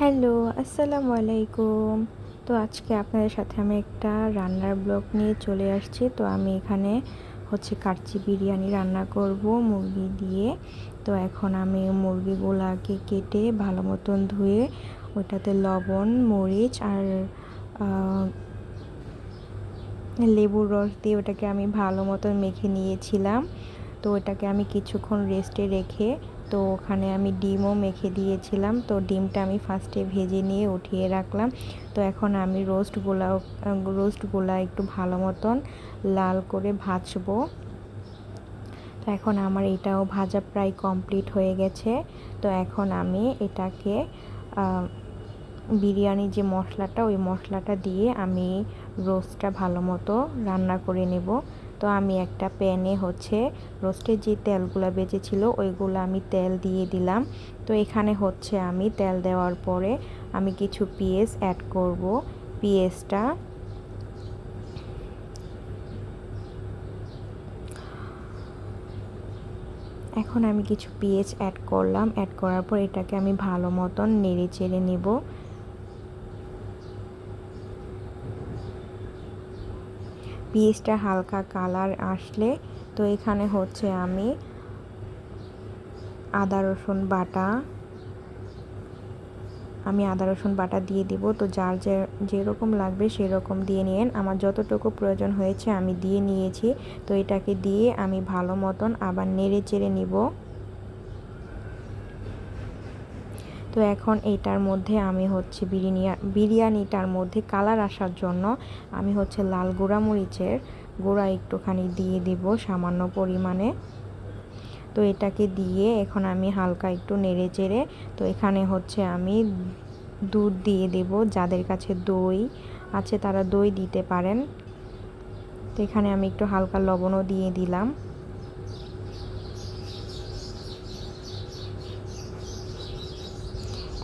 Hello, আসসালামু আলাইকুম। তো আজকে আপনাদের সাথে আমি একটা রান্নার ব্লগ নিয়ে চলে আসছি। তো আমি এখানে কাচ্চি বিরিয়ানি রান্না করব মুরগি দিয়ে। তো এখন আমি মুরগিগুলাকে কেটে ভালো মতন ধুয়ে ওটাতে লবণ, মরিচ আর আ লেবুর রস দিয়ে ওটাকে আমি ভালো মতন মেখে নিয়েছিলাম। তো ওটাকে আমি কিছুক্ষণ রেস্টে রেখে তো ওখানে আমি ডিমও মেখে দিয়েছিলাম। তো ডিমটা আমি ফার্স্টে ভেজে নিয়ে উঠিয়ে রাখলাম। তো এখন আমি রোস্টগুলা একটু ভালো মতন লাল করে ভাজবো। তো এখন আমার এটাও ভাজা প্রায় কমপ্লিট হয়ে গেছে। তো এখন আমি এটাকে বিরিয়ানি যে মশলাটা ওই মশলাটা দিয়ে আমি রোস্টটা ভালো মতো রান্না করে নেব। তো আমি একটা প্যানে রোস্টের যে তেলগুলো বেঁচেছিল ওইগুলো আমি তেল দিয়ে দিলাম। তো এখানে আমি তেল দেওয়ার পরে আমি কিছু পেঁয়াজ অ্যাড করব। পেঁয়াজটা এখন আমি কিছু পেঁয়াজ অ্যাড করলাম। অ্যাড করার পর এটাকে আমি ভালো মতন নেড়ে চেড়ে নেব। পেঁয়াজটা হালকা কালার আসলে তো এখানে আমি আদা রসুন বাটা দিয়ে দিব। তো যার যেরকম লাগবে সেরকম দিয়ে নিন। আমার যতটুকু প্রয়োজন হয়েছে আমি দিয়ে নিয়েছি। তো এটাকে দিয়ে আমি ভালো মতন আবার নেড়ে চেড়ে নিব। তো এখন এইটার মধ্যে আমি বিরিয়ানিটার মধ্যে কালার আসার জন্য আমি লাল মরিচের গুঁড়া একটুখানি দিয়ে দিব সামান্য পরিমাণে। তো এটাকে দিয়ে এখন আমি হালকা একটু নেড়ে চেড়ে তো এখানে আমি দুধ দিয়ে দেব। যাদের কাছে দই আছে তারা দই দিতে পারেন। তো এখানে আমি একটু হালকা লবণও দিয়ে দিলাম।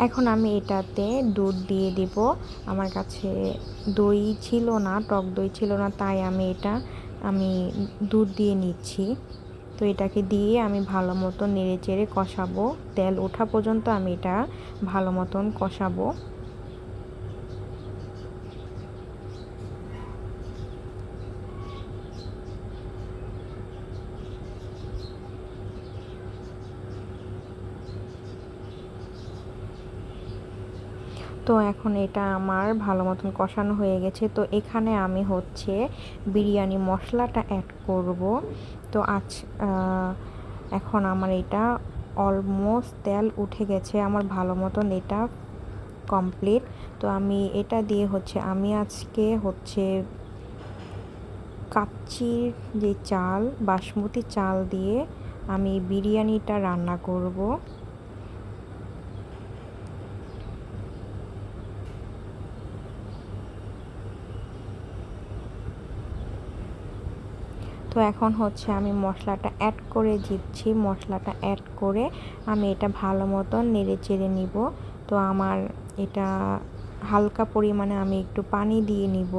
এখন আমি এটাতে দুধ দিয়ে দেব। আমার কাছে দই ছিল না, টক দই ছিল না, তাই আমি দুধ দিয়ে নিচ্ছি। তো এটাকে দিয়ে আমি ভালো মতো নেড়ে চেড়ে কষাবো। তেল ওঠা পর্যন্ত আমি এটা ভালো মতন কষাবো। তো এখন এটা আমার ভালো মতন কষানো হয়ে গেছে। তো এখানে আমি বিরিয়ানি মশলাটা অ্যাড করব। তো এখন আমার এটা অলমোস্ট তেল উঠে গেছে, আমার ভালো মতন এটা কমপ্লিট। তো আমি এটা দিয়ে আমি আজকে কাচ্চির যে চাল বাসমতি চাল দিয়ে আমি বিরিয়ানিটা রান্না করব। তো এখন আমি মশলাটা অ্যাড করে দিচ্ছি। মশলাটা অ্যাড করে আমি এটা ভালো মতন নেড়ে চেড়ে নিব। তো আমার এটা হালকা পরিমাণে আমি একটু পানি দিয়ে নিব।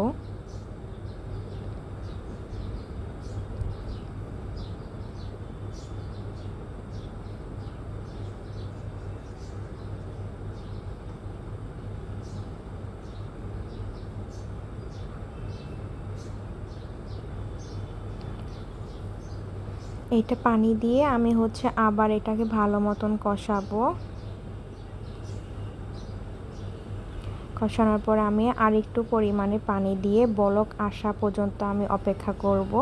এইটা পানি দিয়ে আমি আবার এটাকে ভালো মতন কষাবো। কষানোর পর আমি আরেকটু পরিমাণে পানি দিয়ে বলক আসা পর্যন্ত আমি অপেক্ষা করব।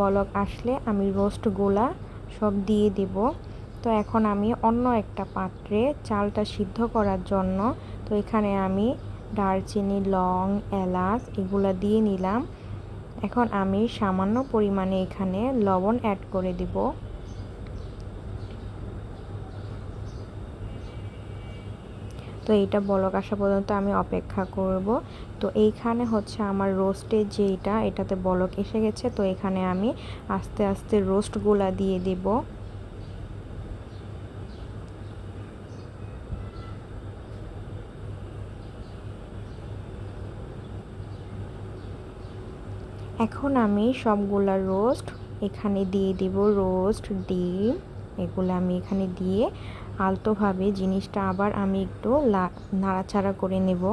বলক আসলে আমি রোস্টগুলা সব দিয়ে দিব। তো এখন আমি অন্য একটা পাত্রে চালটা সিদ্ধ করার জন্য তো এখানে আমি দারচিনি, লং, এলাচ এগুলা দিয়ে নিলাম। এখন আমি সামান্য পরিমাণে এখানে লবণ অ্যাড করে দিব। তো এইটা বলক আসা পর্যন্ত আমি অপেক্ষা করব। তো এইখানে আমার রোস্টের এটাতে বলক এসে গেছে। তো এখানে আমি আস্তে আস্তে রোস্টগুলা দিয়ে দেব। এখন আমি সবগুলা রোস্ট এখানে দিয়ে দিব। রোস্ট, ডিম এগুলো আমি এখানে দিয়ে আলতোভাবে জিনিসটা আবার আমি একটু নাড়াচাড়া করে নেব।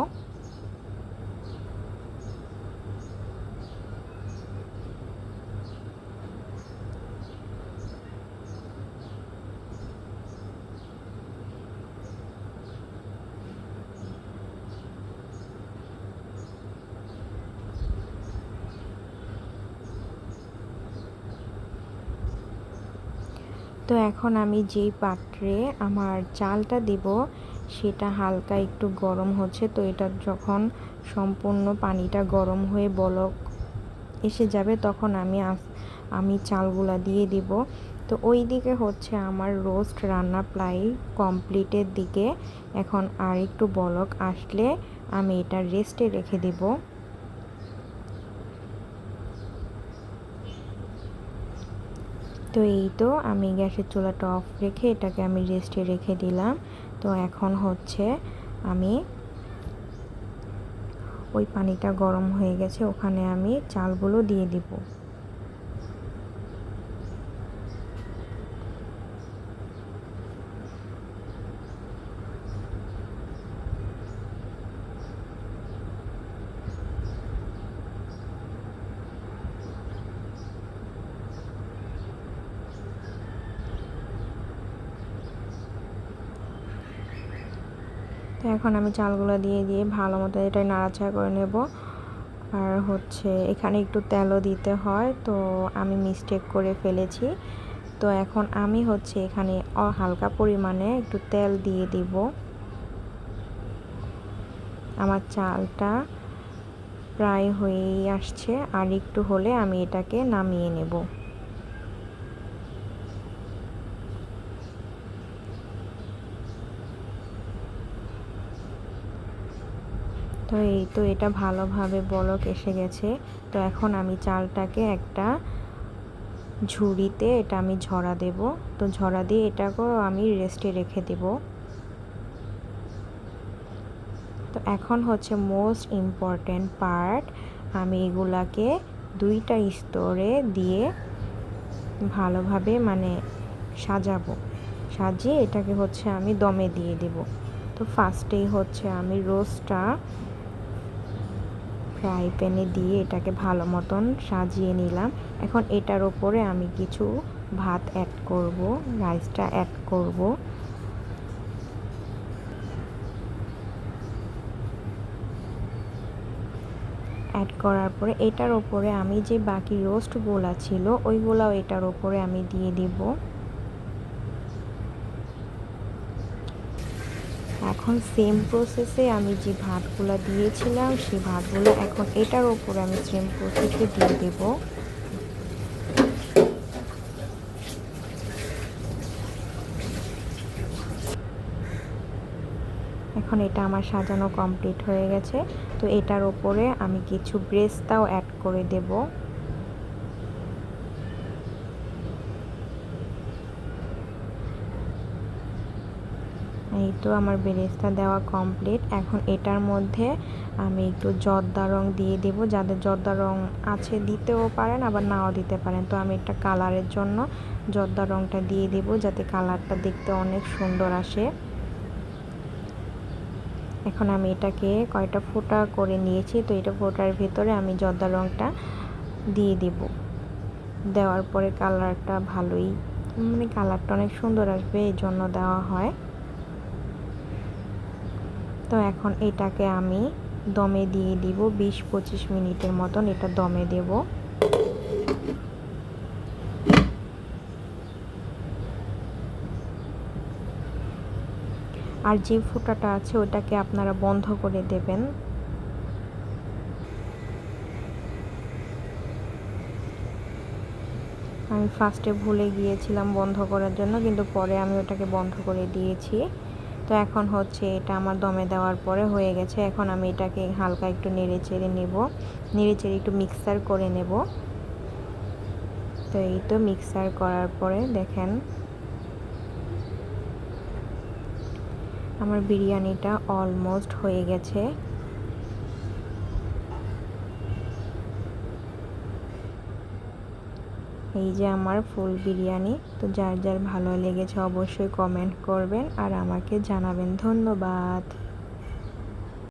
তো এখন আমি যেই পাত্রে আমার চালটা দেব সেটা হালকা একটু গরম হচ্ছে। তো এটা যখন সম্পূর্ণ পানিটা গরম হয়ে বলক এসে যাবে তখন আমি চালগুলা দিয়ে দিব। তো ওই দিকে হচ্ছে আমার রোস্ট রান্না প্রায় কমপ্লিটের দিকে। এখন আর একটু বলক আসলে আমি এটা রেস্টে রেখে দেব। তো এই তো আমি গ্যাসের চুলাটা অফ রেখে এটাকে আমি রেস্টে রেখে দিলাম। তো এখন হচ্ছে আমি ওই পানিটা গরম হয়ে গেছে, ওখানে আমি চালগুলো দিয়ে দিব। তো এখন আমি চালগুলো দিয়ে ভালো মতো এটা নাড়াচাড়া করে নেব। আর হচ্ছে এখানে একটু তেলও দিতে হয়, তো আমি মিস্টেক করে ফেলেছি। তো এখন আমি হচ্ছে এখানে হালকা পরিমাণে একটু তেল দিয়ে দিব। আমার চালটা প্রায় হয়েই আসছে, আর একটু হলে আমি এটাকে নামিয়ে নেব। তো এই তো এটা ভালোভাবে বলক এসে গেছে। তো এখন আমি চালটাকে একটা ঝুড়িতে এটা আমি ঝরা দেব। তো ঝরা দিয়ে এটাকেও আমি রেস্টে রেখে দেব। তো এখন হচ্ছে মোস্ট ইম্পর্ট্যান্ট পার্ট, আমি এগুলাকে দুইটা স্তরে দিয়ে ভালোভাবে মানে সাজাবো। সাজিয়ে এটাকে হচ্ছে আমি দমে দিয়ে দেব। তো ফার্স্টেই হচ্ছে আমি রোস্টটা ফ্রাই প্যানে দিয়ে এটাকে ভালো মতন সাজিয়ে নিলাম। এখন এটার ওপরে আমি কিছু ভাত অ্যাড করব, রাইসটা অ্যাড করব। অ্যাড করার পরে এটার ওপরে আমি যে বাকি রোস্টগুলা ছিল ওইগুলাও এটার ওপরে আমি দিয়ে দিব। এখন সেম প্রসেসে আমি যে ভাতগুলো দিয়েছিলাম সেই ভাতগুলো এখন এটার ওপরে আমি সেম প্রসেসে দিয়ে দেব। এখন এটা আমার সাজানো কমপ্লিট হয়ে গেছে। তো এটার ওপরে আমি কিছু ব্রেস্তাও অ্যাড করে দেব। এই তো আমার বেরেস্তা দেওয়া কমপ্লিট। এখন এটার মধ্যে আমি একটু জর্দা রং দিয়ে দেব। যাদের জর্দা রং আছে দিতেও পারেন, আবার নাও দিতে পারেন। তো আমি একটা কালারের জন্য জর্দা রংটা দিয়ে দেব, যাতে কালারটা দেখতে অনেক সুন্দর আসে। এখন আমি এটাকে কয়টা ফোঁটা করে নিয়েছি। তো এটা ফোঁটার ভেতরে আমি জর্দা রংটা দিয়ে দেব। দেওয়ার পরে কালারটা ভালোই মানে কালারটা অনেক সুন্দর আসবে, এই জন্য দেওয়া হয়। তো এখন এটাকে আমি দমে দিয়ে দিব 20-25 মিনিটের মতন এটা দমে দেব। আর যে ফোঁটাটা আছে ওটাকে আপনারা বন্ধ করে দেবেন। আমি ফার্স্টে ভুলে গিয়েছিলাম বন্ধ করার জন্য, কিন্তু পরে আমি ওটাকে বন্ধ করে দিয়েছি। তো এখন হচ্ছে এটা আমার দমে দেওয়ার পরে হয়ে গেছে। এখন আমি এটাকে হালকা একটু নেড়ে চেড়ে নেব, নেড়ে চেড়ে একটু মিক্সার করে নেব। তো এই তো মিক্সার করার পরে দেখেন আমার বিরিয়ানিটা অলমোস্ট হয়ে গেছে। এই যে আমার ফুল বিরিয়ানি। তো যার যার ভালো লেগেছে অবশ্যই কমেন্ট করবেন আর আমাকে জানাবেন। ধন্যবাদ।